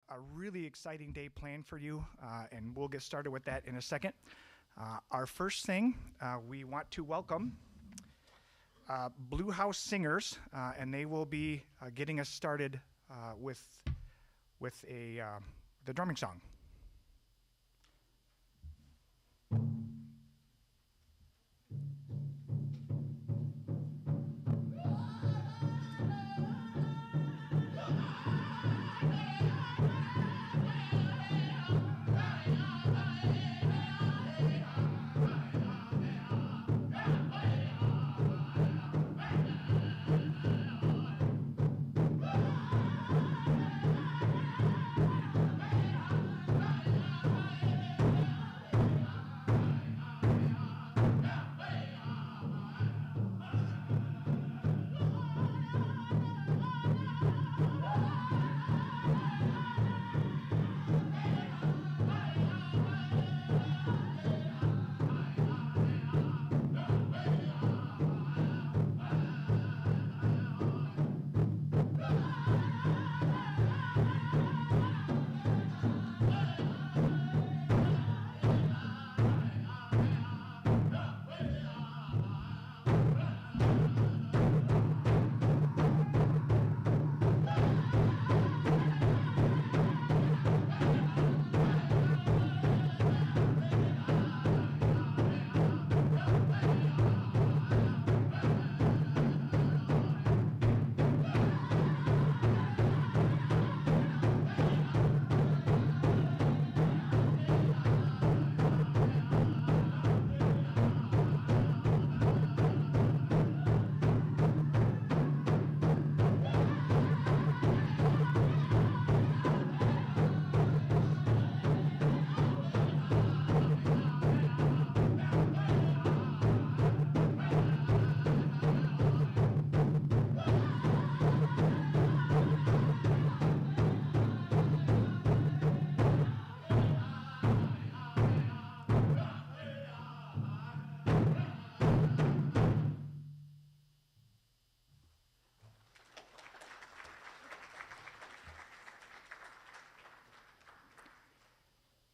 a really exciting day planned for you, and we'll get started with that in a second. Our first thing, we want to welcome Blue House Singers, and they will be getting us started with the drumming song.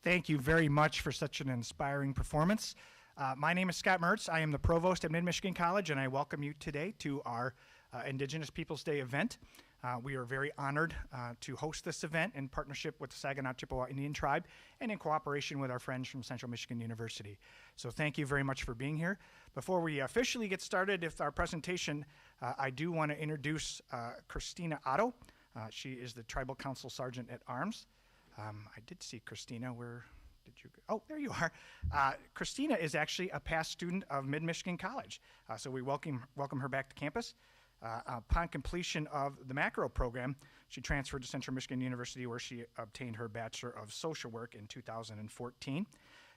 Thank you very much for such an inspiring performance. My name is Scott Mertz. I am the Provost at Mid-Michigan College, and I welcome you today to our Indigenous Peoples Day event. We are very honored to host this event in partnership with the Saginaw Chippewa Indian Tribe and in cooperation with our friends from Central Michigan University. So thank you very much for being here. Before we officially get started with our presentation, I do want to introduce Christina Otto. She is the Tribal Council Sergeant at Arms. I did see Christina. Where did you go? Oh, there you are. Christina is actually a past student of Mid-Michigan College, so we welcome her back to campus. Upon completion of the macro program, she transferred to Central Michigan University, where she obtained her Bachelor of Social Work in 2014.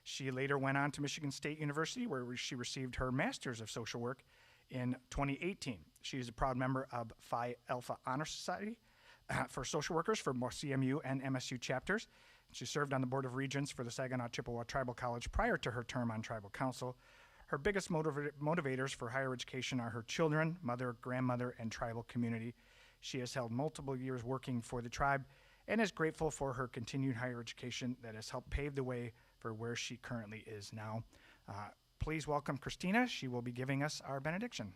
She later went on to Michigan State University, where she received her Master's of Social Work in 2018. She is a proud member of Phi Alpha Honor Society for social workers for both CMU and MSU chapters. She served on the Board of Regents for the Saginaw Chippewa Tribal College prior to her term on Tribal Council. Her biggest motivators for higher education are her children, mother, grandmother, and tribal community. She has held multiple years working for the tribe and is grateful for her continued higher education that has helped pave the way for where she currently is now. Please welcome Christina. She will be giving us our benediction.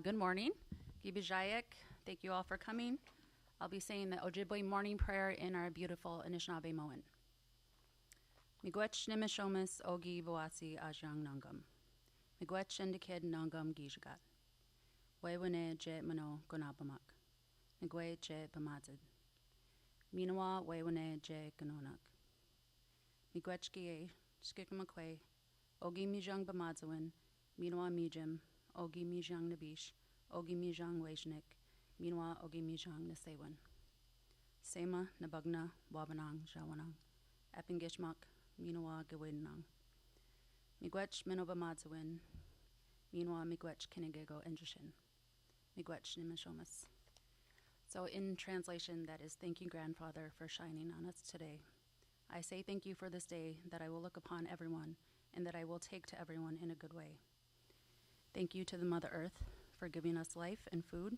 Good morning. Gibijayek, thank you all for coming. I'll be saying the Ojibwe morning prayer in our beautiful Anishinaabe Moan. Miigwech nimishomis ogi voasi ajang nangam. Miigwech endikid nangam gijagat. Wewane je mano gonabamak. Migwe je bamadzid. Minawa wewane je ganonak. Miigwech gie, skikamakwe, ogi mijang bamadzawin, minawa mijim, ogi mijang nabish, ogi mijang wejnik, minawa ogi mijang nasewan. Sema nabagna wabanang jawanang, epingishmak, minawa gewinang. Miigwech minobamadzawin, minawa miigwech kinigego enjishin. Miigwech nimishomas. So in translation, that is, thank you, Grandfather, for shining on us today. I say thank you for this day, that I will look upon everyone and that I will take to everyone in a good way. Thank you to the Mother Earth for giving us life and food,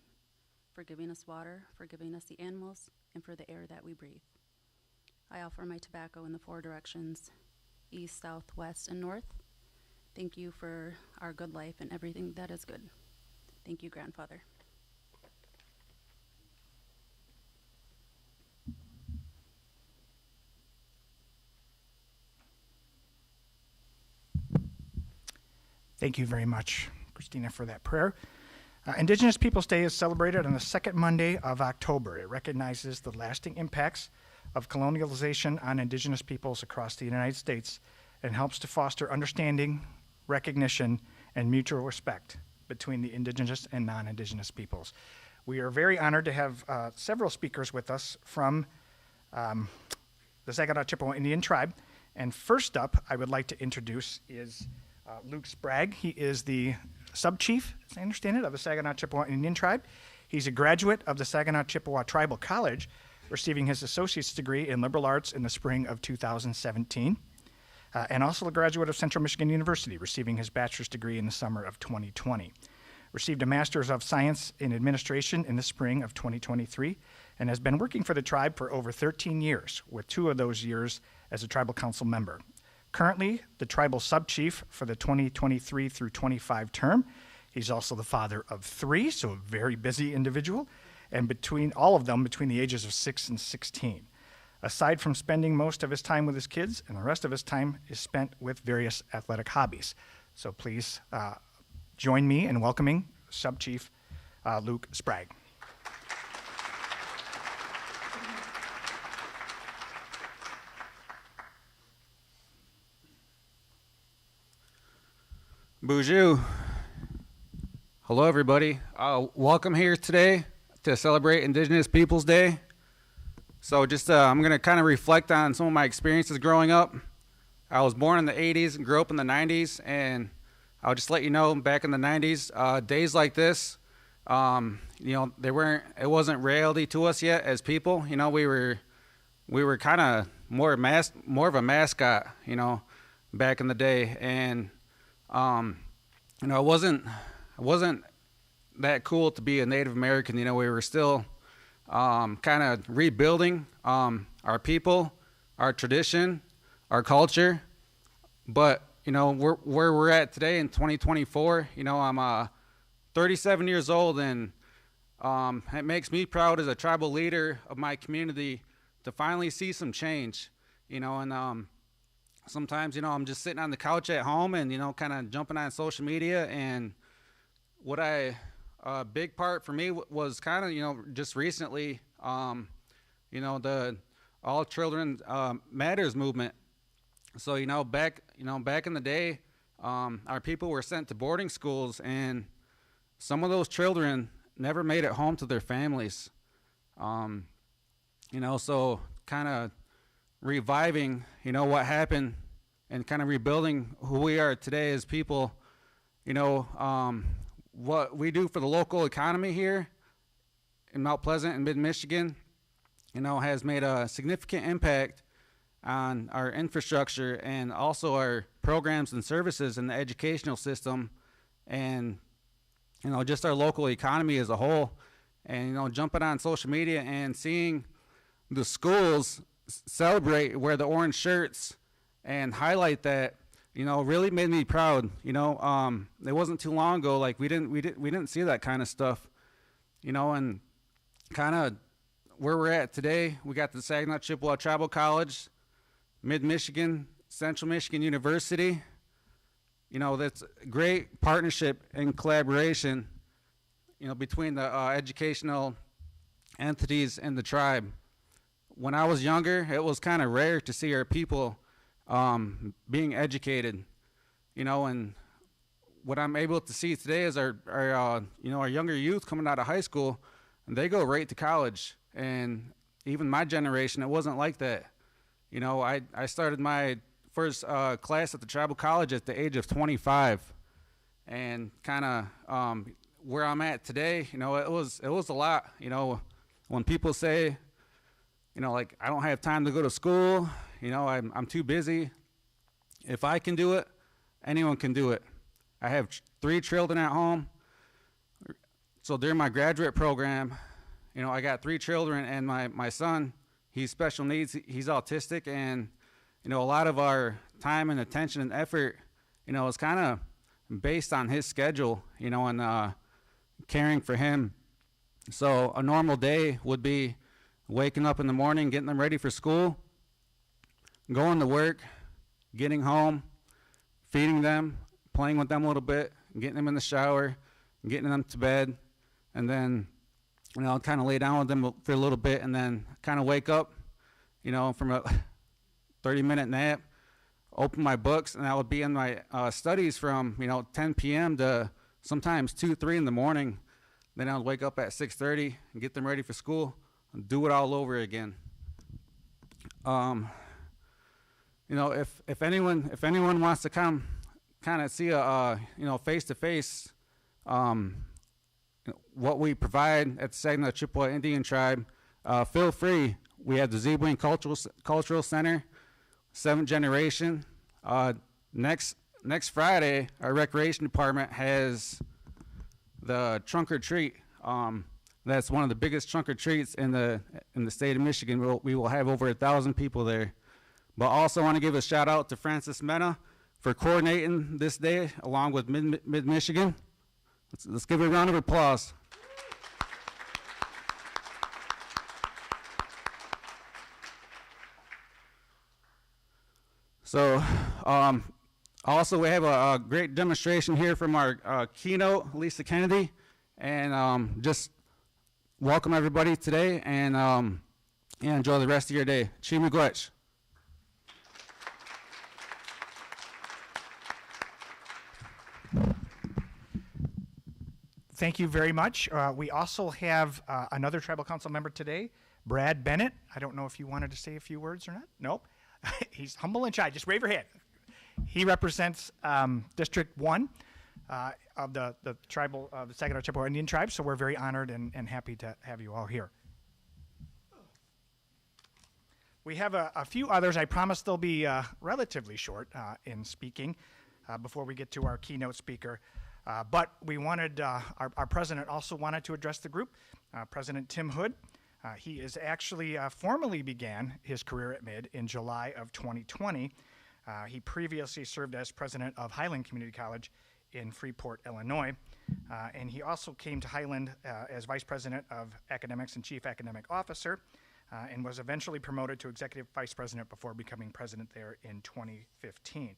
for giving us water, for giving us the animals, and for the air that we breathe. I offer my tobacco in the 4 directions, east, south, west, and north. Thank you for our good life and everything that is good. Thank you, Grandfather. Thank you very much, Christina, for that prayer. Indigenous Peoples Day is celebrated on the second Monday of October. It recognizes the lasting impacts of colonialization on Indigenous peoples across the United States and helps to foster understanding, recognition, and mutual respect between the Indigenous and non-Indigenous peoples. We are very honored to have several speakers with us from the Saginaw Chippewa Indian Tribe. And first up, I would like to introduce is Luke Sprague. He is the sub-chief, as I understand it, of the Saginaw Chippewa Indian Tribe. He's a graduate of the Saginaw Chippewa Tribal College, receiving his associate's degree in liberal arts in the spring of 2017, and also a graduate of Central Michigan University, receiving his bachelor's degree in the summer of 2020. Received a master's of science in administration in the spring of 2023, and has been working for the tribe for over 13 years, with 2 of those years as a tribal council member. Currently, the tribal sub-chief for the 2023 through 25 term. He's also the father of 3, so a very busy individual, and between all of them, between the ages of 6 and 16. Aside from spending most of his time with his kids, and the rest of his time is spent with various athletic hobbies. So please join me in welcoming Sub-Chief Luke Sprague. Bonjour. Hello, everybody. Welcome here today to celebrate Indigenous Peoples Day. So just I'm going to kind of reflect on some of my experiences growing up. I was born in the 80s and grew up in the 90s, and I'll just let you know, back in the 90s, days like this, it wasn't reality to us yet as people. You know, we were kind of more of a mascot, back in the day, and it wasn't that cool to be a Native American. We were still kind of rebuilding our people, our tradition, our culture. But where we're at today in 2024, I'm 37 years old, and it makes me proud as a tribal leader of my community to finally see some change. And sometimes, I'm just sitting on the couch at home and, kind of jumping on social media. And what a big part for me was kind of, just recently, the All Children Matters movement. So, back in the day, our people were sent to boarding schools, and some of those children never made it home to their families. So kind of reviving, what happened, and kind of rebuilding who we are today as people. What we do for the local economy here in Mount Pleasant and mid-Michigan, has made a significant impact on our infrastructure and also our programs and services in the educational system, and just our local economy as a whole. And jumping on social media and seeing the schools celebrate, wear the orange shirts and highlight that, really made me proud. It wasn't too long ago, like we didn't see that kind of stuff, and kind of where we're at today. We got the Saginaw Chippewa Tribal College, Mid-Michigan, Central Michigan University. That's a great partnership and collaboration, between the educational entities and the tribe. When I was younger, it was kind of rare to see our people being educated, and what I'm able to see today is our younger youth coming out of high school, and they go right to college. And even my generation, it wasn't like that. I started my first class at the tribal college at the age of 25, and kind of where I'm at today, it was a lot. When people say, like, I don't have time to go to school, You know, I'm too busy. If I can do it, anyone can do it. I have 3 children at home. So during my graduate program, you know, I got 3 children, and my son, he's special needs, he's autistic, and, you know, a lot of our time and attention and effort, you know, is kind of based on his schedule, you know, and caring for him. So a normal day would be waking up in the morning, getting them ready for school, going to work, getting home, feeding them, playing with them a little bit, getting them in the shower, getting them to bed, and then, you know, kind of lay down with them for a little bit, and then kind of wake up, you know, from a 30-minute nap, open my books, and I would be in my studies from, you know, 10 p.m. to sometimes 2, 3 in the morning. Then I would wake up at 6:30 and get them ready for school and do it all over again. You know, if anyone wants to come kind of see a you know, face to face what we provide at the Saginaw Chippewa Indian Tribe, feel free. We have the Zebwing Cultural Center, 7th generation. Next Friday, our recreation department has the trunk or treat. That's one of the biggest trunk or treats in the state of Michigan. We will have over 1,000 people there. But also want to give a shout out to Francis Mena for coordinating this day along with Mid-Michigan. Let's give it a round of applause. So also we have a great demonstration here from our keynote, Lisa Kennedy, and just welcome everybody today, and enjoy the rest of your day. Chimigwech. Thank you very much. We also have another tribal council member today, Brad Bennett. I don't know if you wanted to say a few words or not. Nope. He's humble and shy. Just wave your hand. He represents District 1 of the tribal, the Saginaw Chippewa Indian Tribe, so we're very honored and happy to have you all here. We have a few others. I promise they'll be relatively short in speaking before we get to our keynote speaker. But we wanted, our president also wanted to address the group, President Tim Hood. He is actually formally began his career at MID in July of 2020. He previously served as president of Highland Community College in Freeport, Illinois. And he also came to Highland as vice president of academics and chief academic officer, and was eventually promoted to executive vice president before becoming president there in 2015.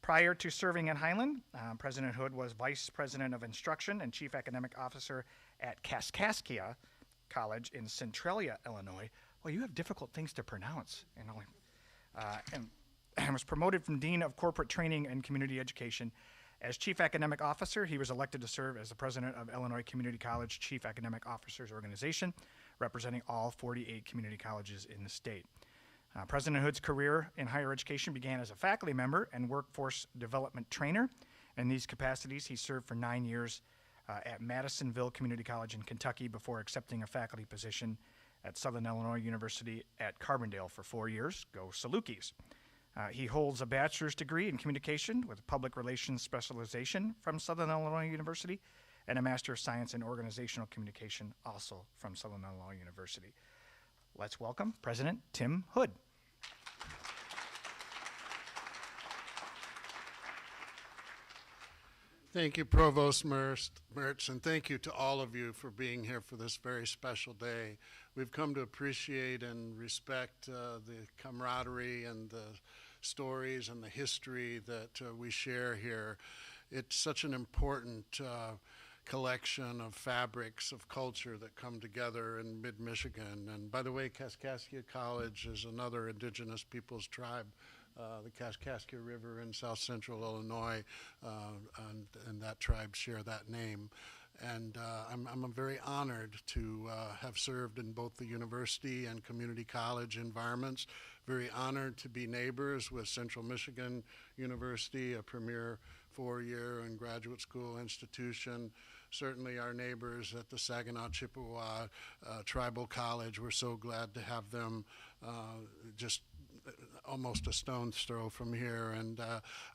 Prior to serving at Highland, President Hood was Vice President of Instruction and Chief Academic Officer at Kaskaskia College in Centralia, Illinois. Well, you have difficult things to pronounce, you know. And was promoted from Dean of Corporate Training and Community Education. As Chief Academic Officer, he was elected to serve as the President of Illinois Community College Chief Academic Officers Organization, representing all 48 community colleges in the state. President Hood's career in higher education began as a faculty member and workforce development trainer. In these capacities, he served for 9 years at Madisonville Community College in Kentucky before accepting a faculty position at Southern Illinois University at Carbondale for 4 years. Go Salukis. He holds a bachelor's degree in communication with public relations specialization from Southern Illinois University and a Master of Science in Organizational Communication also from Southern Illinois University. Let's welcome President Tim Hood. Thank you, Provost Mertz, and thank you to all of you for being here for this very special day. We've come to appreciate and respect the camaraderie and the stories and the history that we share here. It's such an important collection of fabrics of culture that come together in mid-Michigan. And by the way, Kaskaskia College is another indigenous peoples tribe, the Kaskaskia River in south central Illinois, and that tribe share that name. And I'm very honored to have served in both the university and community college environments. Very honored to be neighbors with Central Michigan University, a premier 4-year and graduate school institution. Certainly our neighbors at the Saginaw Chippewa Tribal College, we're so glad to have them just almost a stone's throw from here. And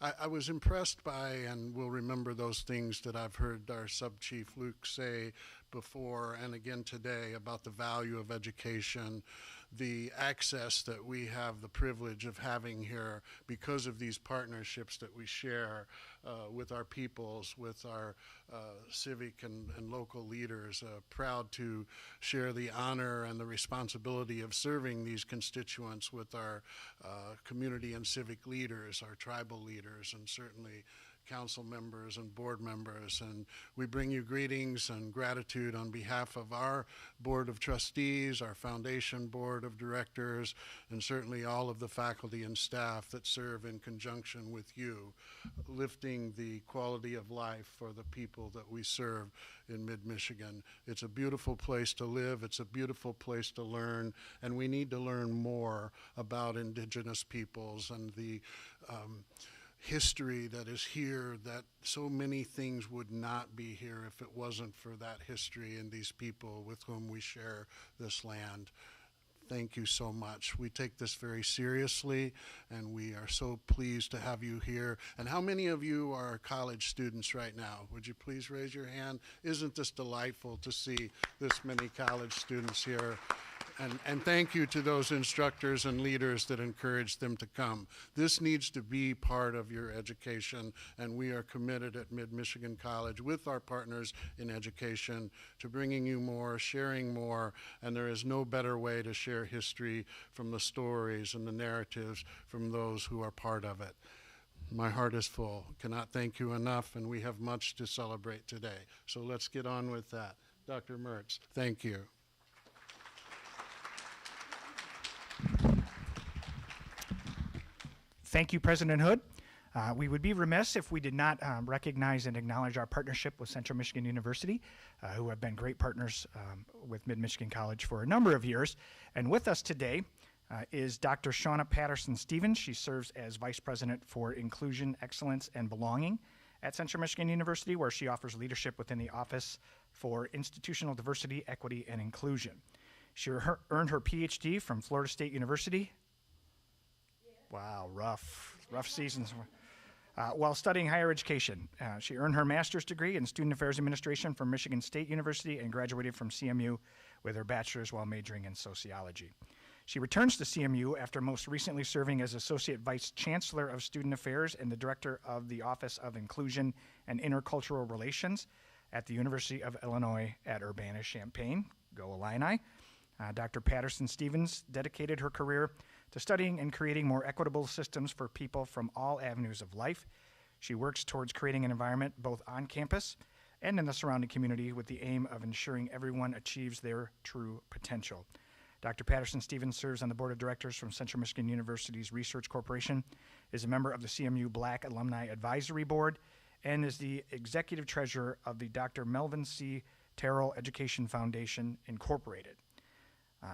I was impressed by, and will remember those things that I've heard our Sub-Chief Luke say before and again today about the value of education, the access that we have the privilege of having here because of these partnerships that we share with our peoples, with our civic and local leaders. Proud to share the honor and the responsibility of serving these constituents with our community and civic leaders, our tribal leaders, and certainly council members and board members. And we bring you greetings and gratitude on behalf of our Board of Trustees, our Foundation Board of Directors, and certainly all of the faculty and staff that serve in conjunction with you, lifting the quality of life for the people that we serve in mid-Michigan. It's a beautiful place to live, it's a beautiful place to learn, and we need to learn more about Indigenous peoples and the history that is here, that so many things would not be here if it wasn't for that history and these people with whom we share this land. Thank you so much. We take this very seriously, and we are so pleased to have you here. And how many of you are college students right now? Would you please raise your hand? Isn't this delightful to see this many college students here? And thank you to those instructors and leaders that encourage them to come. This needs to be part of your education, and we are committed at Mid-Michigan College with our partners in education to bringing you more, sharing more, and there is no better way to share history from the stories and the narratives from those who are part of it. My heart is full. Cannot thank you enough, and we have much to celebrate today. So let's get on with that. Dr. Mertz, thank you. Thank you, President Hood. We would be remiss if we did not recognize and acknowledge our partnership with Central Michigan University, who have been great partners with Mid-Michigan College for a number of years. And with us today is Dr. Shauna Patterson-Stevens. She serves as Vice President for Inclusion, Excellence, and Belonging at Central Michigan University, where she offers leadership within the Office for Institutional Diversity, Equity, and Inclusion. She earned her PhD from Florida State University. Wow, rough seasons. While studying higher education, she earned her master's degree in Student Affairs Administration from Michigan State University and graduated from CMU with her bachelor's while majoring in sociology. She returns to CMU after most recently serving as Associate Vice Chancellor of Student Affairs and the Director of the Office of Inclusion and Intercultural Relations at the University of Illinois at Urbana-Champaign. Go Illini. Dr. Patterson-Stevens dedicated her career to studying and creating more equitable systems for people from all avenues of life. She works towards creating an environment both on campus and in the surrounding community with the aim of ensuring everyone achieves their true potential. Dr. Patterson-Stevens serves on the Board of Directors from Central Michigan University's Research Corporation, is a member of the CMU Black Alumni Advisory Board, and is the Executive Treasurer of the Dr. Melvin C. Terrell Education Foundation, Incorporated.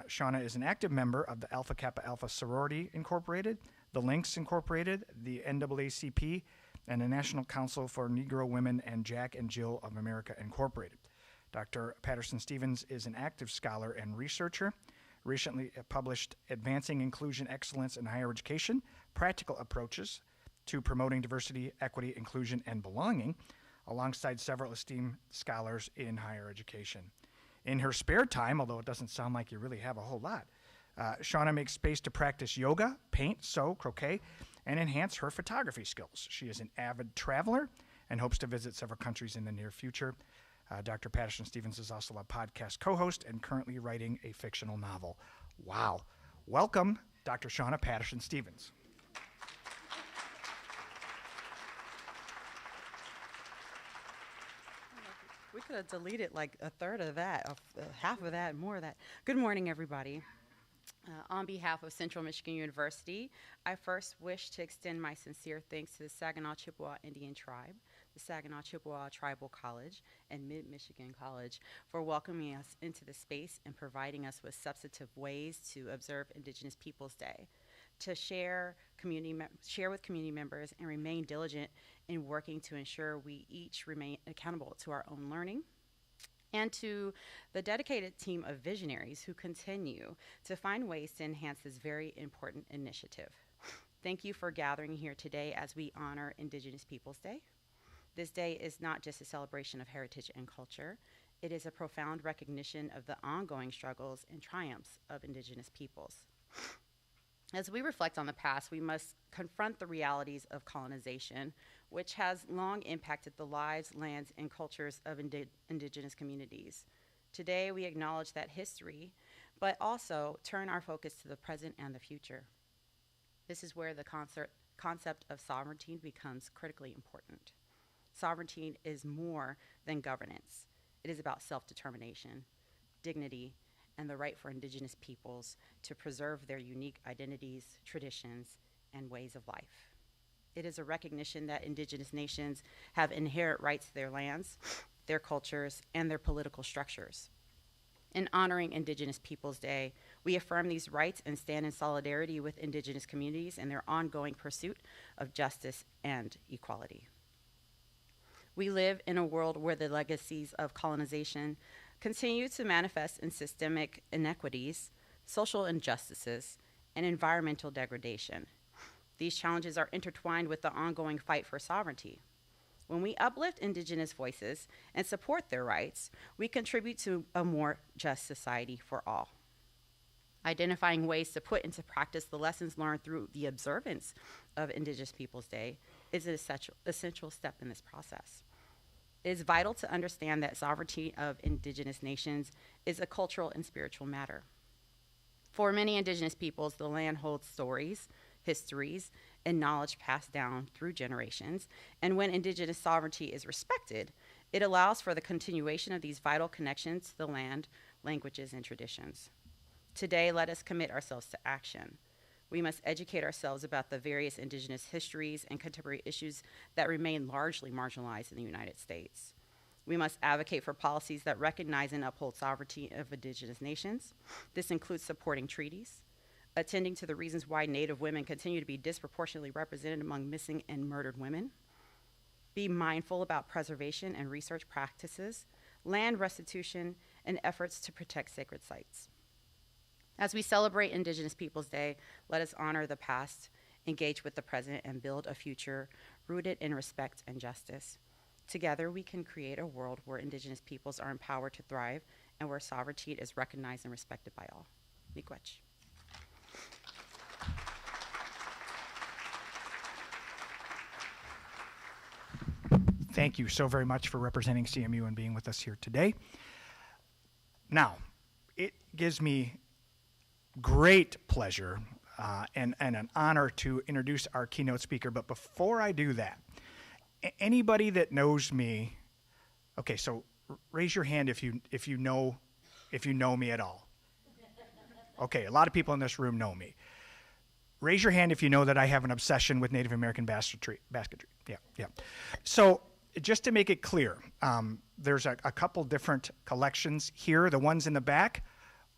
Shauna is an active member of the Alpha Kappa Alpha Sorority Incorporated, the Lynx Incorporated, the NAACP, and the National Council for Negro Women and Jack and Jill of America Incorporated. Dr. Patterson-Stevens is an active scholar and researcher, recently published Advancing Inclusion, Excellence in Higher Education, Practical Approaches to Promoting Diversity, Equity, Inclusion, and Belonging, alongside several esteemed scholars in higher education. In her spare time, although it doesn't sound like you really have a whole lot, Shauna makes space to practice yoga, paint, sew, croquet, and enhance her photography skills. She is an avid traveler and hopes to visit several countries in the near future. Dr. Patterson-Stevens is also a podcast co-host and currently writing a fictional novel. Wow. Welcome, Dr. Shauna Patterson-Stevens. We could have deleted like a third of that, half of that, more of that. Good morning, everybody. On behalf of Central Michigan University, I first wish to extend my sincere thanks to the Saginaw Chippewa Indian Tribe, the Saginaw Chippewa Tribal College, and Mid-Michigan College for welcoming us into the space and providing us with substantive ways to observe Indigenous Peoples Day, to share with community members and remain diligent in working to ensure we each remain accountable to our own learning, and to the dedicated team of visionaries who continue to find ways to enhance this very important initiative. Thank you for gathering here today as we honor Indigenous Peoples Day. This day is not just a celebration of heritage and culture, it is a profound recognition of the ongoing struggles and triumphs of Indigenous peoples. As we reflect on the past, we must confront the realities of colonization, which has long impacted the lives, lands, and cultures of Indigenous communities. Today, we acknowledge that history, but also turn our focus to the present and the future. This is where the concept of sovereignty becomes critically important. Sovereignty is more than governance. It is about self-determination, dignity, and the right for Indigenous peoples to preserve their unique identities, traditions, and ways of life. It is a recognition that Indigenous nations have inherent rights to their lands, their cultures, and their political structures. In honoring Indigenous Peoples Day, we affirm these rights and stand in solidarity with Indigenous communities in their ongoing pursuit of justice and equality. We live in a world where the legacies of colonization continue to manifest in systemic inequities, social injustices, and environmental degradation. These challenges are intertwined with the ongoing fight for sovereignty. When we uplift Indigenous voices and support their rights, we contribute to a more just society for all. Identifying ways to put into practice the lessons learned through the observance of Indigenous Peoples Day is an essential step in this process. It is vital to understand that sovereignty of Indigenous nations is a cultural and spiritual matter. For many Indigenous peoples, the land holds stories, histories, and knowledge passed down through generations, and when Indigenous sovereignty is respected, it allows for the continuation of these vital connections to the land, languages, and traditions. Today, let us commit ourselves to action. We must educate ourselves about the various Indigenous histories and contemporary issues that remain largely marginalized in the United States. We must advocate for policies that recognize and uphold sovereignty of Indigenous nations. This includes supporting treaties, attending to the reasons why Native women continue to be disproportionately represented among missing and murdered women, be mindful about preservation and research practices, land restitution, and efforts to protect sacred sites. As we celebrate Indigenous Peoples Day, let us honor the past, engage with the present, and build a future rooted in respect and justice. Together, we can create a world where Indigenous peoples are empowered to thrive and where sovereignty is recognized and respected by all. Miigwech. Thank you so very much for representing CMU and being with us here today. Now, it gives me great pleasure and an honor to introduce our keynote speaker. But before I do that, anybody that knows me, okay, so raise your hand if you know me at all. Okay, a lot of people in this room know me. Raise your hand if you know that I have an obsession with Native American basketry. Yeah. So just to make it clear, there's a couple different collections here. The ones in the back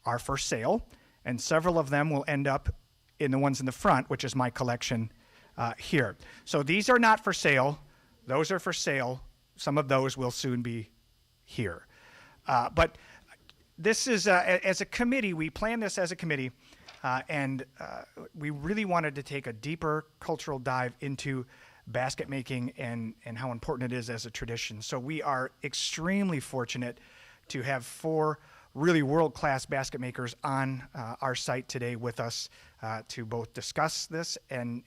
are for sale, and several of them will end up in the ones in the front, which is my collection here. So these are not for sale. Those are for sale. Some of those will soon be here. But this is, as a committee, we planned this as a committee, and we really wanted to take a deeper cultural dive into basket making and how important it is as a tradition. So we are extremely fortunate to have 4 really world-class basket makers on our site today with us to both discuss this and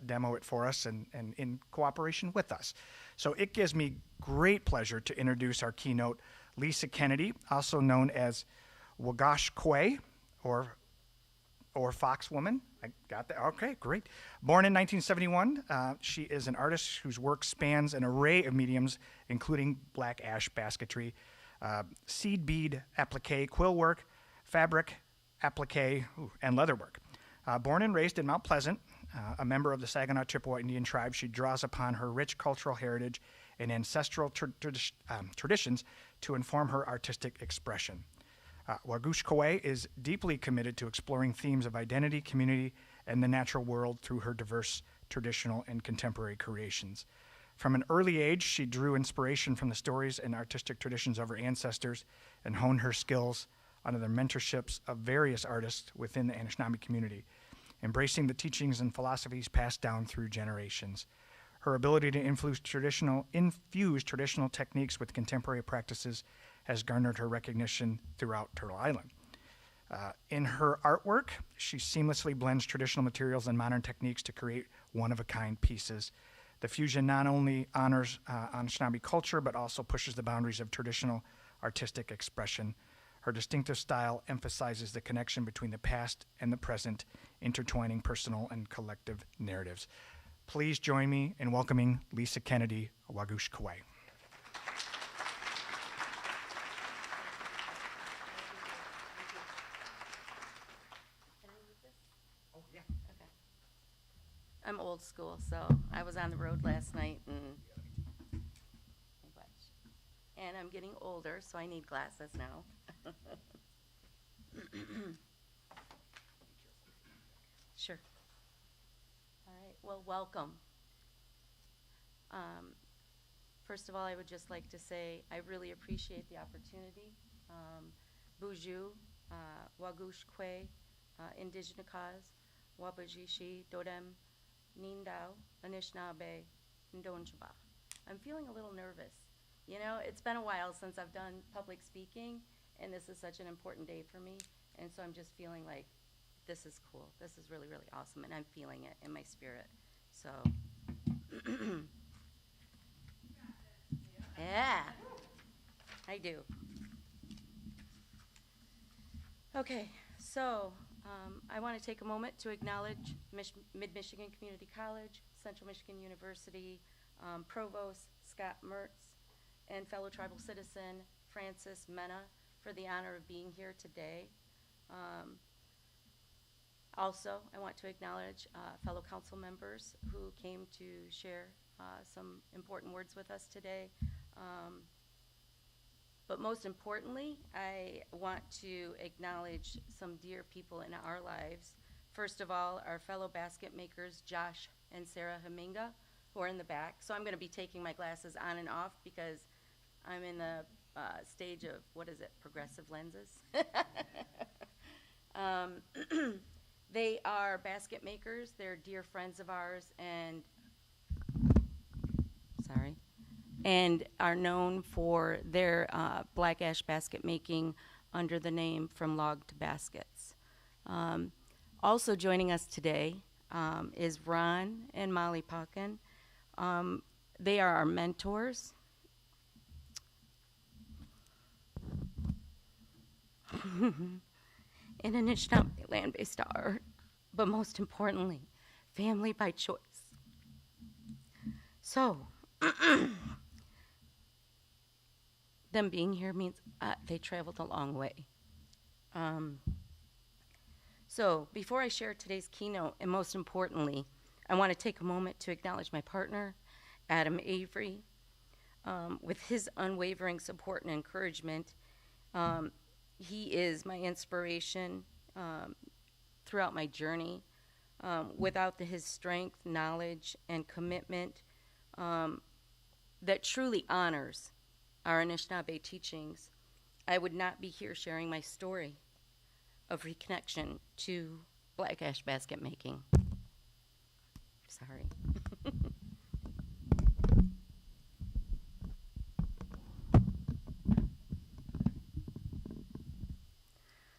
demo it for us and in cooperation with us. So it gives me great pleasure to introduce our keynote, Lisa Kennedy, also known as Wagash Kwe, or Fox Woman. I got that. Okay, great. Born in 1971, she is an artist whose work spans an array of mediums, including black ash basketry, seed bead applique, quill work, fabric applique, and leather work. Born and raised in Mount Pleasant, a member of the Saginaw Chippewa Indian tribe, she draws upon her rich cultural heritage and ancestral traditions to inform her artistic expression. Wagush Kwe is deeply committed to exploring themes of identity, community, and the natural world through her diverse traditional and contemporary creations. From an early age, she drew inspiration from the stories and artistic traditions of her ancestors and honed her skills under the mentorships of various artists within the Anishinaabe community. embracing the teachings and philosophies passed down through generations. Her ability to infuse traditional techniques with contemporary practices has garnered her recognition throughout Turtle Island. In her artwork, she seamlessly blends traditional materials and modern techniques to create one-of-a-kind pieces. The fusion not only honors Anishinaabe culture, but also pushes the boundaries of traditional artistic expression. Her distinctive style emphasizes the connection between the past and the present, intertwining personal and collective narratives. Please join me in welcoming Lisa Kennedy, Wagush Kauai. I'm old school, so I was on the road last night and I'm getting older, so I need glasses now. Sure. All right, well, welcome. First of all, I would just like to say I really appreciate the opportunity. Buju, Wagush Kwe, Indigenous, Wabajishi, Dodem, Nindau, Anishinaabe, Ndonjaba. I'm feeling a little nervous. You know, it's been a while since I've done public speaking, and this is such an important day for me, and so I'm just feeling like this is cool. This is really, really awesome, and I'm feeling it in my spirit. So, yeah, I do. Okay, so I want to take a moment to acknowledge Mid-Michigan Community College, Central Michigan University, Provost Scott Mertz, and fellow tribal citizen Francis Mena for the honor of being here today. Also, I want to acknowledge fellow council members who came to share some important words with us today. But most importantly, I want to acknowledge some dear people in our lives. First of all, our fellow basket makers, Josh and Sarah Haminga, who are in the back. So I'm going to be taking my glasses on and off because I'm in the stage of, what is it, progressive lenses? They are basket makers. They're dear friends of ours and are known for their black ash basket making under the name From Log to Baskets. Also joining us today is Ron and Molly Pocken. They are our mentors. In Anishinaabe land-based art, but most importantly, family by choice. So, them being here means they traveled a long way. So, before I share today's keynote, and most importantly, I want to take a moment to acknowledge my partner, Adam Avery. With his unwavering support and encouragement, he is my inspiration throughout my journey. Without his strength, knowledge, and commitment that truly honors our Anishinaabe teachings, I would not be here sharing my story of reconnection to black ash basket making. Sorry.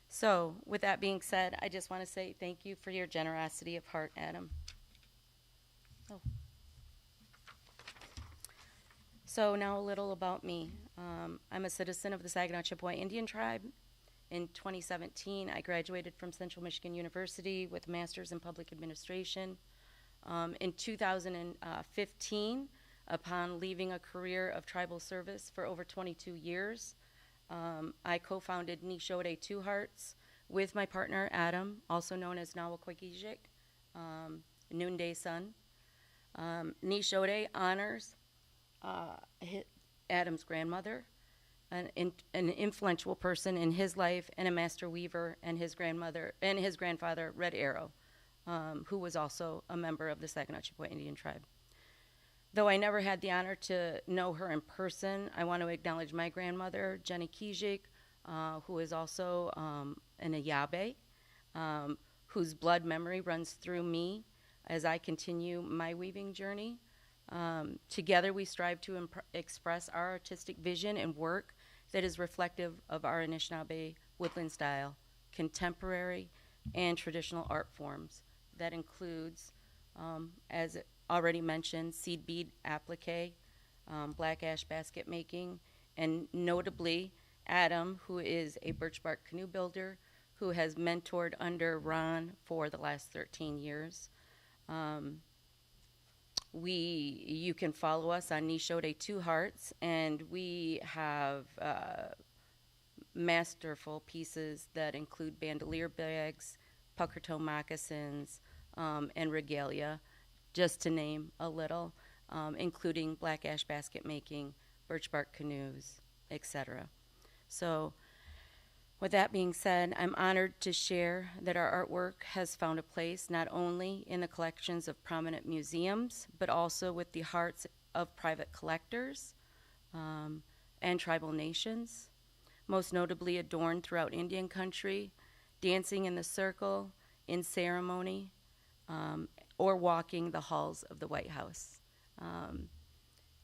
So, with that being said, I just want to say thank you for your generosity of heart, Adam. Oh. So now a little about me. I'm a citizen of the Saginaw Chippewa Indian Tribe. In 2017, I graduated from Central Michigan University with a master's in public administration. In 2015, upon leaving a career of tribal service for over 22 years, I co-founded Nishode Two Hearts with my partner Adam, also known as Nawakwekijik, Noonday Sun. Nishode honors Adam's grandmother, an influential person in his life, and a master weaver, and his grandfather Red Arrow, who was also a member of the Saginaw Chippewa Indian Tribe. Though I never had the honor to know her in person, I want to acknowledge my grandmother, Jenny Kijik, who is also an Ayabe, whose blood memory runs through me as I continue my weaving journey. Together, we strive to express our artistic vision and work that is reflective of our Anishinaabe woodland style, contemporary and traditional art forms. That includes, as already mentioned, seed bead applique, black ash basket making, and notably Adam, who is a birch bark canoe builder who has mentored under Ron for the last 13 years. You can follow us on Nishode Two Hearts, and we have masterful pieces that include bandolier bags, pucker toe moccasins, and regalia, just to name a little, including black ash basket making, birch bark canoes, etc. So, with that being said, I'm honored to share that our artwork has found a place not only in the collections of prominent museums, but also with the hearts of private collectors and tribal nations, most notably adorned throughout Indian country, dancing in the circle, in ceremony, or walking the halls of the White House,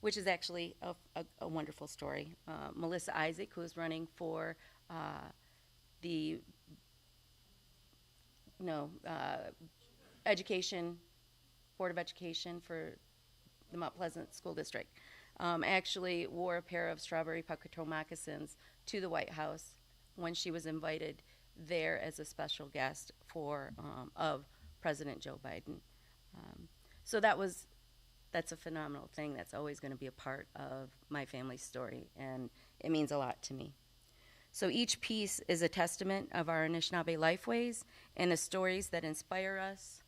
which is actually a wonderful story. Melissa Isaac, who is running for the Education, Board of Education for the Mount Pleasant School District, actually wore a pair of strawberry pucker toe moccasins to the White House when she was invited there as a special guest of President Joe Biden. So that's a phenomenal thing. That's always going to be a part of my family's story, and it means a lot to me. So each piece is a testament of our Anishinaabe lifeways and the stories that inspire us,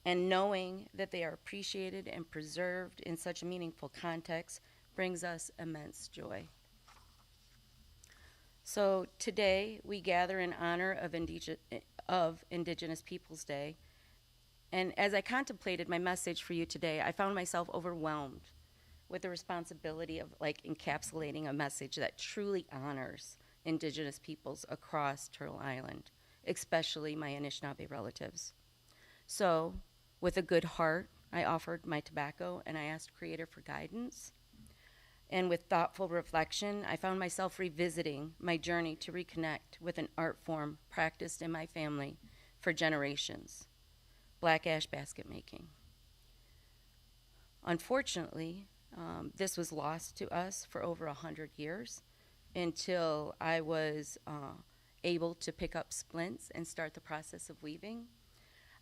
and knowing that they are appreciated and preserved in such a meaningful context brings us immense joy. So today we gather in honor of Indigenous Peoples Day, and as I contemplated my message for you today, I found myself overwhelmed with the responsibility of encapsulating a message that truly honors Indigenous peoples across Turtle Island, especially my Anishinaabe relatives. So, with a good heart, I offered my tobacco and I asked Creator for guidance. And with thoughtful reflection, I found myself revisiting my journey to reconnect with an art form practiced in my family for generations, black ash basket making. Unfortunately, this was lost to us for over 100 years, until I was able to pick up splints and start the process of weaving.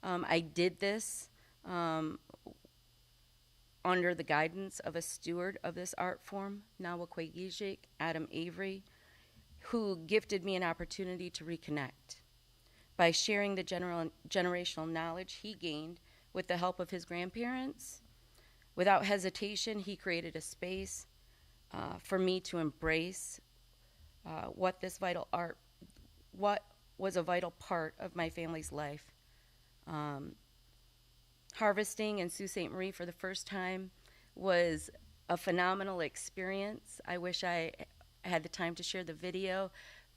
I did this under the guidance of a steward of this art form, Nawakwegijik, Adam Avery, who gifted me an opportunity to reconnect by sharing the generational knowledge he gained with the help of his grandparents. Without hesitation, he created a space for me to embrace what was a vital part of my family's life. Harvesting in Sault Ste. Marie for the first time was a phenomenal experience. I wish I had the time to share the video,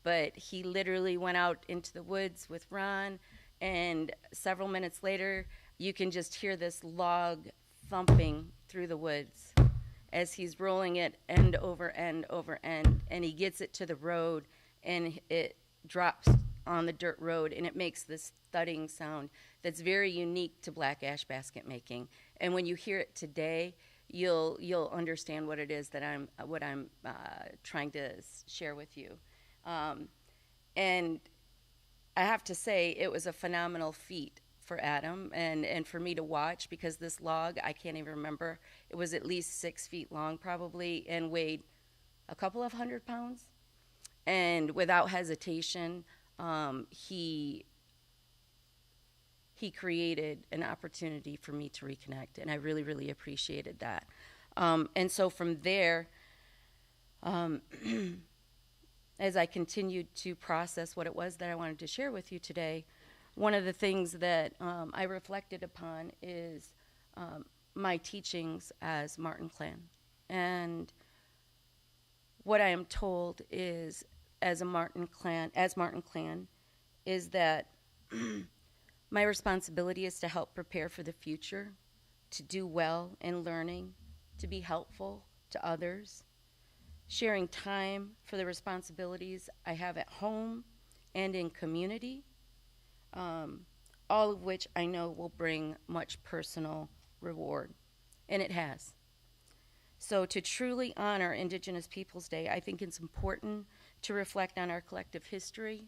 but he literally went out into the woods with Ron, and several minutes later, you can just hear this log thumping through the woods as he's rolling it end over end over end, and he gets it to the road, and it drops on the dirt road, and it makes this thudding sound that's very unique to black ash basket making. And when you hear it today, you'll understand what it is that I'm trying to share with you. And I have to say, it was a phenomenal feat for Adam and for me to watch, because this log, I can't even remember, it was at least 6 feet long probably and weighed a couple of 100 pounds. And without hesitation, he created an opportunity for me to reconnect, and I really, really appreciated that. And so from there, as I continued to process what it was that I wanted to share with you today, one of the things that I reflected upon is my teachings as Martin Clan. And what I am told is, as Martin Clan, is that My responsibility is to help prepare for the future, to do well in learning, to be helpful to others, sharing time for the responsibilities I have at home and in community, all of which I know will bring much personal reward, and it has. So to truly honor Indigenous Peoples Day, I think it's important to reflect on our collective history,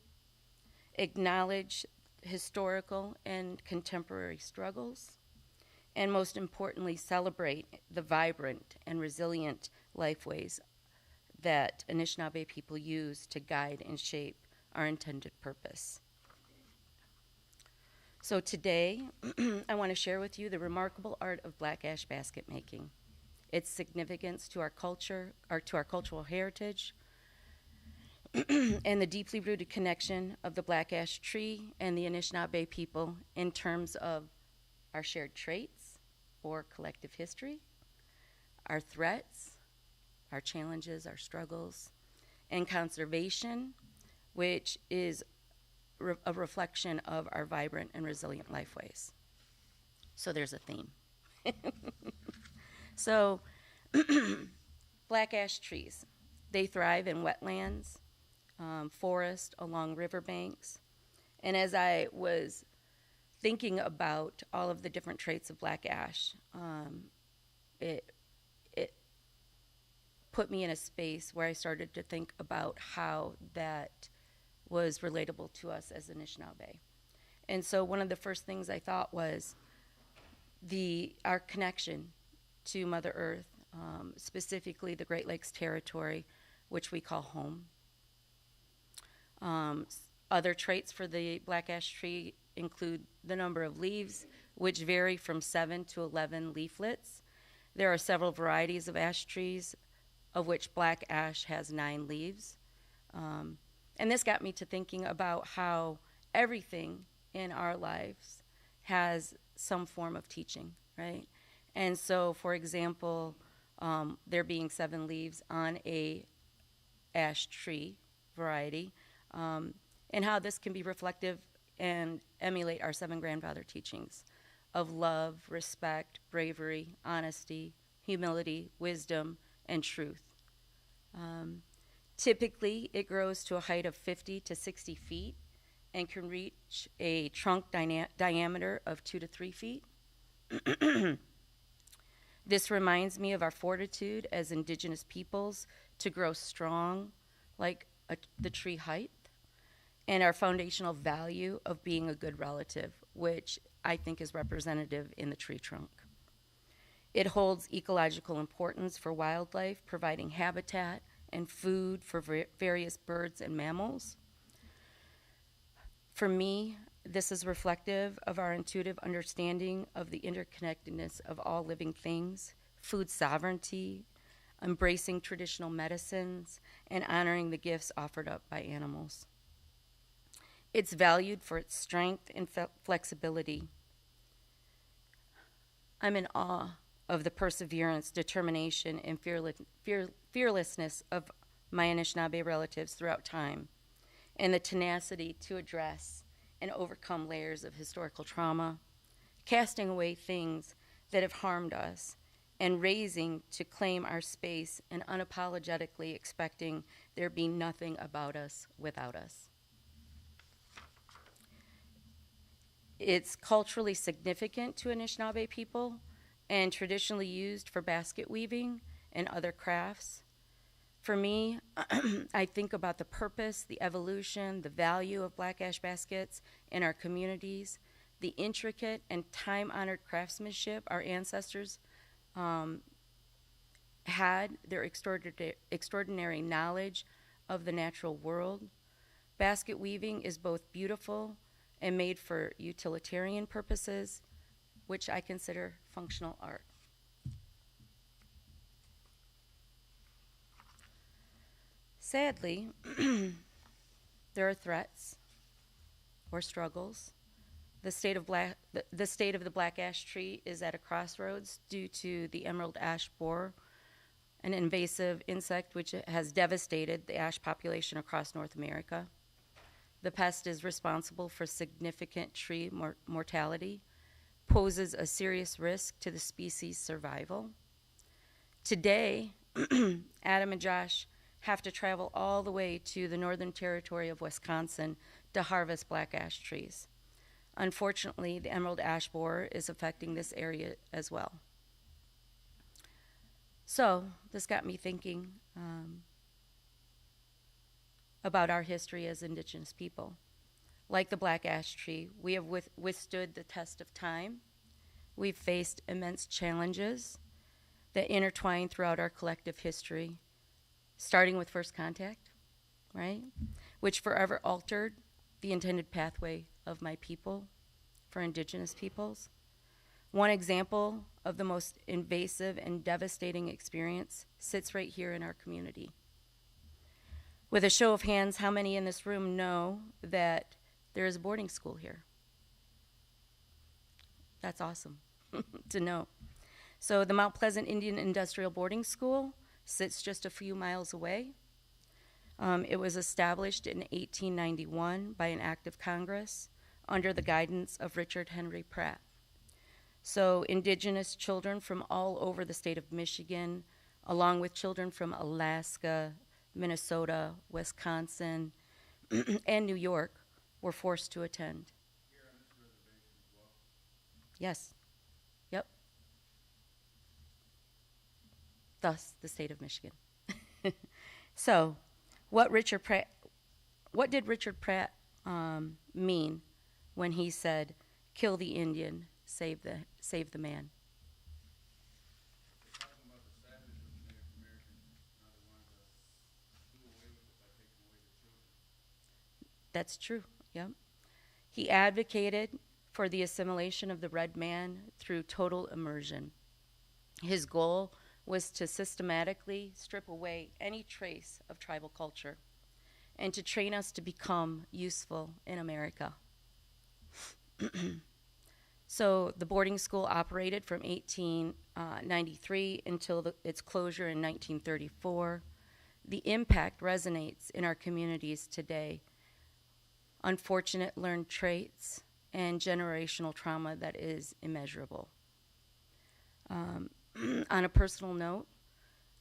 acknowledge historical and contemporary struggles, and most importantly, celebrate the vibrant and resilient lifeways that Anishinaabe people use to guide and shape our intended purpose. So today, I want to share with you the remarkable art of black ash basket making, its significance to our culture, or to our cultural heritage, and the deeply rooted connection of the black ash tree and the Anishinaabe people in terms of our shared traits or collective history, our threats, our challenges, our struggles, and conservation, which is a reflection of our vibrant and resilient lifeways. So there's a theme. So, black ash trees, they thrive in wetlands, forest, along riverbanks. And as I was thinking about all of the different traits of black ash, it put me in a space where I started to think about how that was relatable to us as Anishinaabe. And so one of the first things I thought was our connection to Mother Earth, specifically the Great Lakes Territory, which we call home. Other traits for the black ash tree include the number of leaves, which vary from 7 to 11 leaflets. There are several varieties of ash trees, of which black ash has 9 leaves. And this got me to thinking about how everything in our lives has some form of teaching, right? And so, for example, there being 7 leaves on a ash tree variety, and how this can be reflective and emulate our 7 grandfather teachings of love, respect, bravery, honesty, humility, wisdom, and truth. Typically, it grows to a height of 50 to 60 feet and can reach a trunk diameter of 2 to 3 feet. This reminds me of our fortitude as Indigenous peoples to grow strong like the tree height, and our foundational value of being a good relative, which I think is representative in the tree trunk. It holds ecological importance for wildlife, providing habitat and food for various birds and mammals. For me, this is reflective of our intuitive understanding of the interconnectedness of all living things, food sovereignty, embracing traditional medicines, and honoring the gifts offered up by animals. It's valued for its strength and flexibility. I'm in awe of the perseverance, determination, and fearlessness of my Anishinaabe relatives throughout time, and the tenacity to address and overcome layers of historical trauma, casting away things that have harmed us, and raising to claim our space and unapologetically expecting there be nothing about us without us. It's culturally significant to Anishinaabe people and traditionally used for basket weaving and other crafts. For me, I think about the purpose, the evolution, the value of black ash baskets in our communities, the intricate and time-honored craftsmanship our ancestors had, their extraordinary knowledge of the natural world. Basket weaving is both beautiful and made for utilitarian purposes, which I consider functional art. Sadly, there are threats or struggles. The state of the black ash tree is at a crossroads due to the emerald ash borer, an invasive insect which has devastated the ash population across North America. The pest is responsible for significant tree mortality, poses a serious risk to the species' survival. Today, Adam and Josh have to travel all the way to the Northern Territory of Wisconsin to harvest black ash trees. Unfortunately, the emerald ash borer is affecting this area as well. So, this got me thinking about our history as Indigenous people. Like the black ash tree, we have withstood the test of time. We've faced immense challenges that intertwine throughout our collective history, starting with first contact, right? Which forever altered the intended pathway of my people, for Indigenous peoples. One example of the most invasive and devastating experience sits right here in our community. With a show of hands, how many in this room know that there is a boarding school here? That's awesome to know. So the Mount Pleasant Indian Industrial Boarding School sits just a few miles away. It was established in 1891 by an act of Congress under the guidance of Richard Henry Pratt. So Indigenous children from all over the state of Michigan, along with children from Alaska, Minnesota, Wisconsin, and New York, were forced to attend. Here on this reservation as well. Yes. Yep. Thus, the state of Michigan. So, what did Richard Pratt mean when he said, "Kill the Indian, save the man"? They're talking about the savages of the Native Americans, now they wanted to do away with it by taking away the children. That's true, yep. He advocated for the assimilation of the red man through total immersion. His goal was to systematically strip away any trace of tribal culture and to train us to become useful in America. So the boarding school operated from 1893 until its closure in 1934. The impact resonates in our communities today. Unfortunate learned traits and generational trauma that is immeasurable. On a personal note,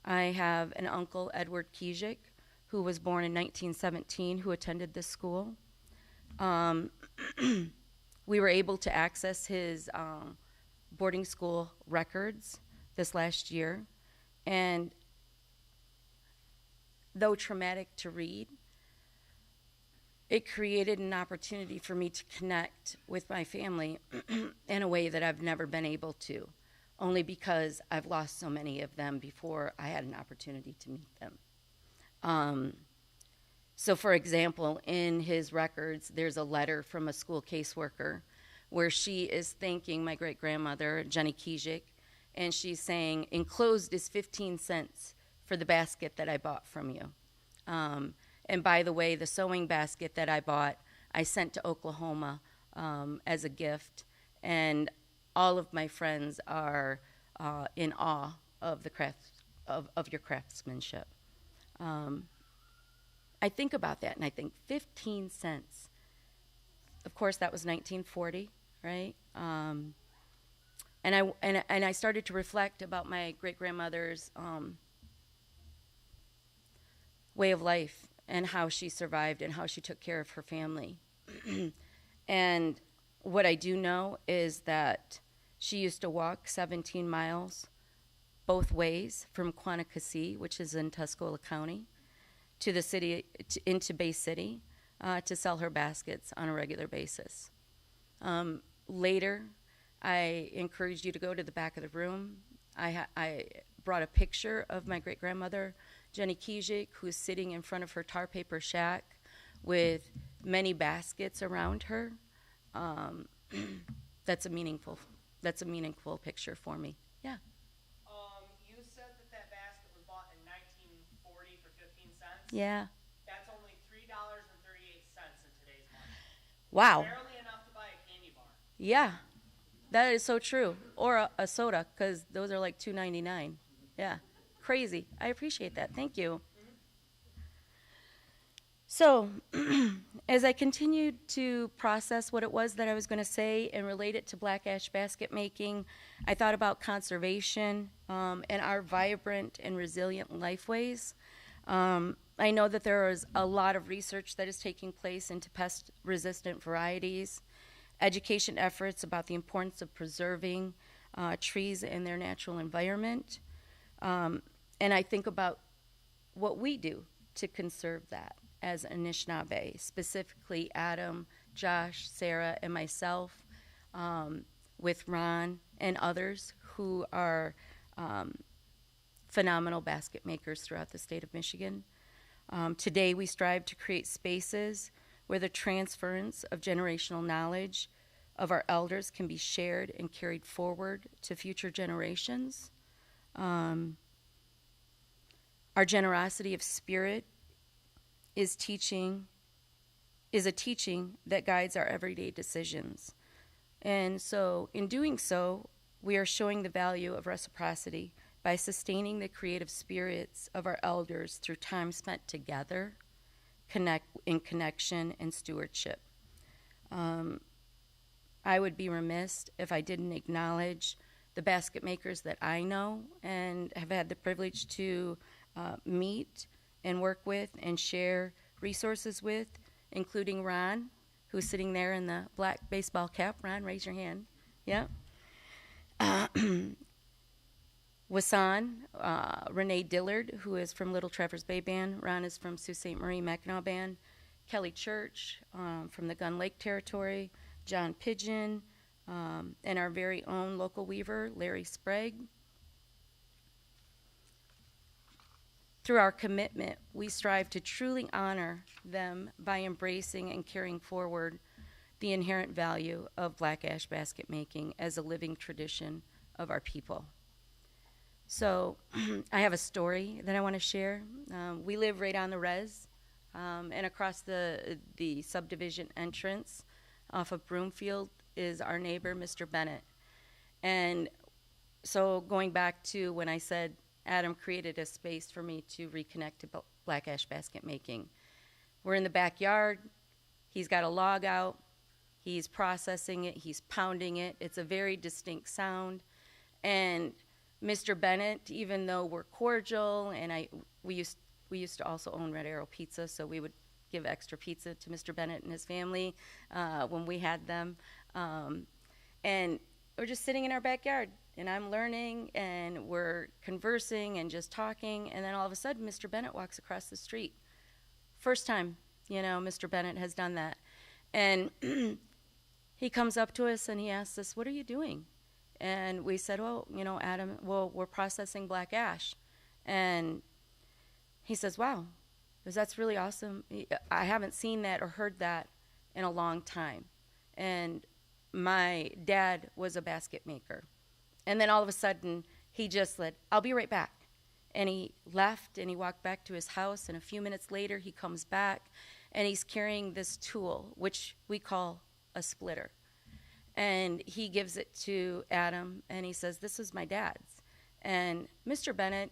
I have an uncle, Edward Kijik, who was born in 1917, who attended this school. We were able to access his boarding school records this last year, and though traumatic to read, it created an opportunity for me to connect with my family in a way that I've never been able to, only because I've lost so many of them before I had an opportunity to meet them. So for example, in his records, there's a letter from a school caseworker where she is thanking my great-grandmother, Jenny Kijik, and she's saying, "Enclosed is 15 cents for the basket that I bought from you. And by the way, the sewing basket that I bought, I sent to Oklahoma as a gift, and all of my friends are in awe of the of your craftsmanship." I think about that, and I think 15 cents. Of course, that was 1940, right? And I started to reflect about my great-grandmother's way of life and how she survived and how she took care of her family. And what I do know is that she used to walk 17 miles both ways from Quanakasi, which is in Tuscola County, to the city, into Bay City, to sell her baskets on a regular basis. Later, I encouraged you to go to the back of the room. I brought a picture of my great-grandmother, Jenny Kijik, who's sitting in front of her tar paper shack with many baskets around her. That's a meaningful picture for me. Yeah. You said that basket was bought in 1940 for 15 cents. Yeah. That's only $3.38 in today's money. Wow. Barely enough to buy a candy bar. Yeah. That is so true. Or a soda, because those are like $2.99. Yeah. Crazy. I appreciate that. Thank you. So, as I continued to process what it was that I was going to say and relate it to black ash basket making, I thought about conservation and our vibrant and resilient lifeways. I know that there is a lot of research that is taking place into pest-resistant varieties, education efforts about the importance of preserving trees in their natural environment, and I think about what we do to conserve that as Anishinaabe, specifically Adam, Josh, Sarah, and myself, with Ron and others who are phenomenal basket makers throughout the state of Michigan. Today, we strive to create spaces where the transference of generational knowledge of our elders can be shared and carried forward to future generations. Our generosity of spirit is a teaching that guides our everyday decisions. And so, in doing so, we are showing the value of reciprocity by sustaining the creative spirits of our elders through time spent together, in connection and stewardship. I would be remiss if I didn't acknowledge the basket makers that I know and have had the privilege to meet and work with and share resources with, including Ron, who's sitting there in the black baseball cap. Ron, raise your hand. Yeah. Wasan, Renee Dillard, who is from Little Traverse Bay Band. Ron is from Sault Ste. Marie Mackinac Band. Kelly Church from the Gun Lake Territory. John Pigeon, and our very own local weaver, Larry Sprague. Through our commitment, we strive to truly honor them by embracing and carrying forward the inherent value of black ash basket making as a living tradition of our people. So I have a story that I want to share. We live right on the res, and across the subdivision entrance off of Broomfield is our neighbor, Mr. Bennett. And so going back to when I said Adam created a space for me to reconnect to black ash basket making. We're in the backyard. He's got a log out. He's processing it. He's pounding it. It's a very distinct sound. And Mr. Bennett, even though we're cordial, and we used to also own Red Arrow Pizza, so we would give extra pizza to Mr. Bennett and his family when we had them. And we're just sitting in our backyard, and I'm learning, and we're conversing and just talking, and then all of a sudden, Mr. Bennett walks across the street. First time, Mr. Bennett has done that. And he comes up to us, and he asks us, "What are you doing?" And we said, "Well, Adam, we're processing black ash." And he says, "Wow, that's really awesome. I haven't seen that or heard that in a long time." And my dad was a basket maker. And then all of a sudden, he just said, "I'll be right back." And he left, and he walked back to his house, and a few minutes later, he comes back, and he's carrying this tool, which we call a splitter. And he gives it to Adam, and he says, "This is my dad's." And Mr. Bennett,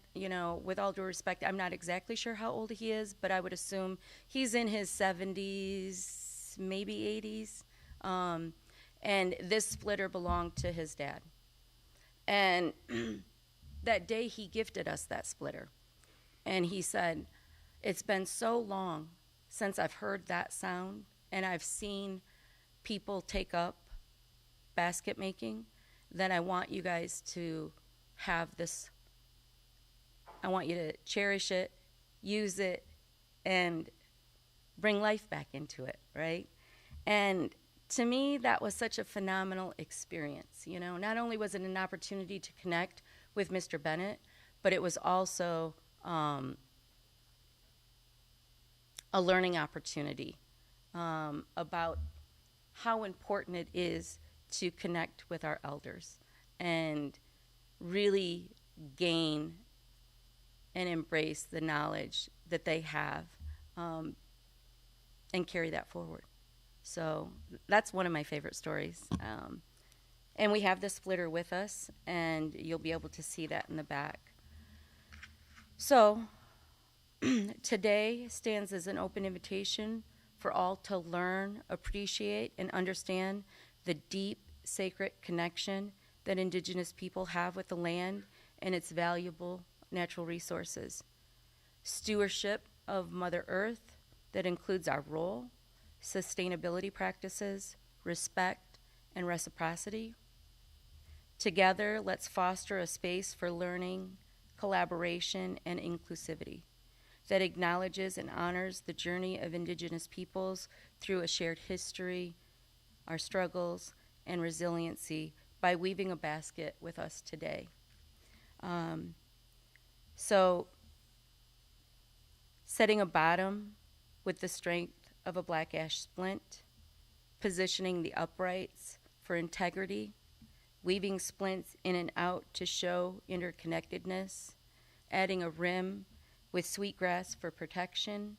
with all due respect, I'm not exactly sure how old he is, but I would assume he's in his 70s, maybe 80s. And this splitter belonged to his dad. And that day he gifted us that splitter. And he said, "It's been so long since I've heard that sound, and I've seen people take up basket making, that I want you guys to have this. I want you to cherish it, use it, and bring life back into it," right? And to me, that was such a phenomenal experience. Not only was it an opportunity to connect with Mr. Bennett, but it was also a learning opportunity about how important it is to connect with our elders and really gain and embrace the knowledge that they have and carry that forward. So that's one of my favorite stories. And we have the splitter with us, and you'll be able to see that in the back. So Today stands as an open invitation for all to learn, appreciate, and understand the deep, sacred connection that Indigenous people have with the land and its valuable natural resources. Stewardship of Mother Earth that includes our role, sustainability practices, respect, and reciprocity. Together, let's foster a space for learning, collaboration, and inclusivity that acknowledges and honors the journey of Indigenous peoples through a shared history, our struggles, and resiliency by weaving a basket with us today. So, setting a bottom with the strength of a black ash splint, positioning the uprights for integrity, weaving splints in and out to show interconnectedness, adding a rim with sweetgrass for protection,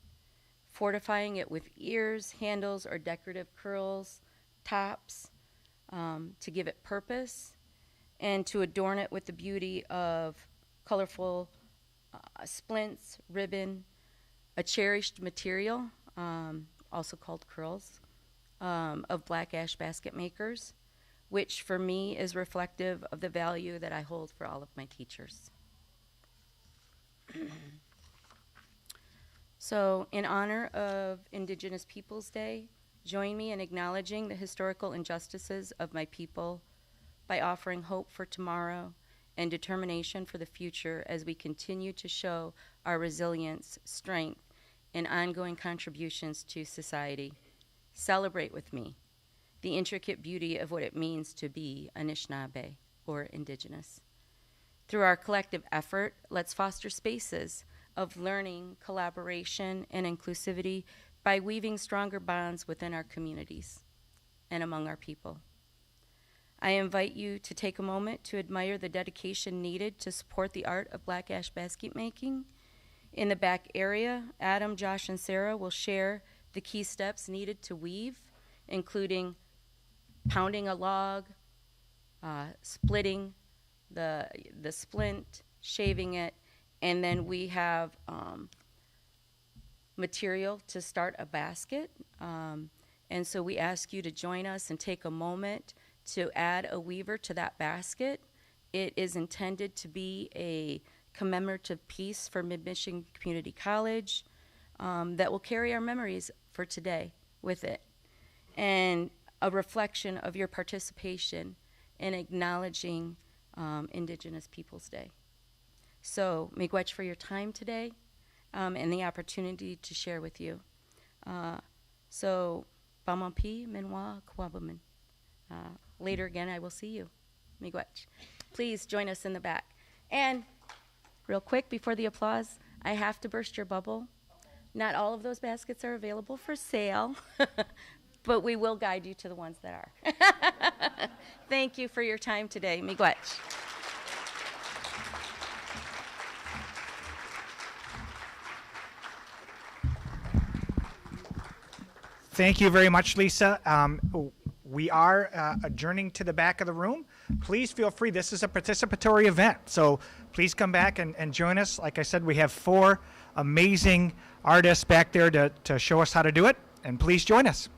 fortifying it with ears, handles, or decorative curls, tops, to give it purpose, and to adorn it with the beauty of colorful splints, ribbon, a cherished material, also called curls, of black ash basket makers, which for me is reflective of the value that I hold for all of my teachers. So, in honor of Indigenous Peoples Day, join me in acknowledging the historical injustices of my people by offering hope for tomorrow and determination for the future as we continue to show our resilience, strength, and ongoing contributions to society. Celebrate with me the intricate beauty of what it means to be Anishinaabe or Indigenous. Through our collective effort, let's foster spaces of learning, collaboration, and inclusivity by weaving stronger bonds within our communities and among our people. I invite you to take a moment to admire the dedication needed to support the art of black ash basket making. In the back area, Adam, Josh, and Sarah will share the key steps needed to weave, including pounding a log, splitting the splint, shaving it, and then we have material to start a basket. And so we ask you to join us and take a moment to add a weaver to that basket. It is intended to be a commemorative piece for Mid-Michigan Community College that will carry our memories for today with it, and a reflection of your participation in acknowledging Indigenous Peoples Day. So, miigwech for your time today and the opportunity to share with you. So, Bamampi, Minwa, Kwabaman. Later again, I will see you. Miigwech. Please join us in the back. And real quick, before the applause, I have to burst your bubble. Not all of those baskets are available for sale, but we will guide you to the ones that are. Thank you for your time today. Miigwech. Thank you very much, Lisa. We are adjourning to the back of the room. Please feel free. This is a participatory event, so please come back and join us. Like I said, we have 4 amazing artists back there to show us how to do it, and please join us.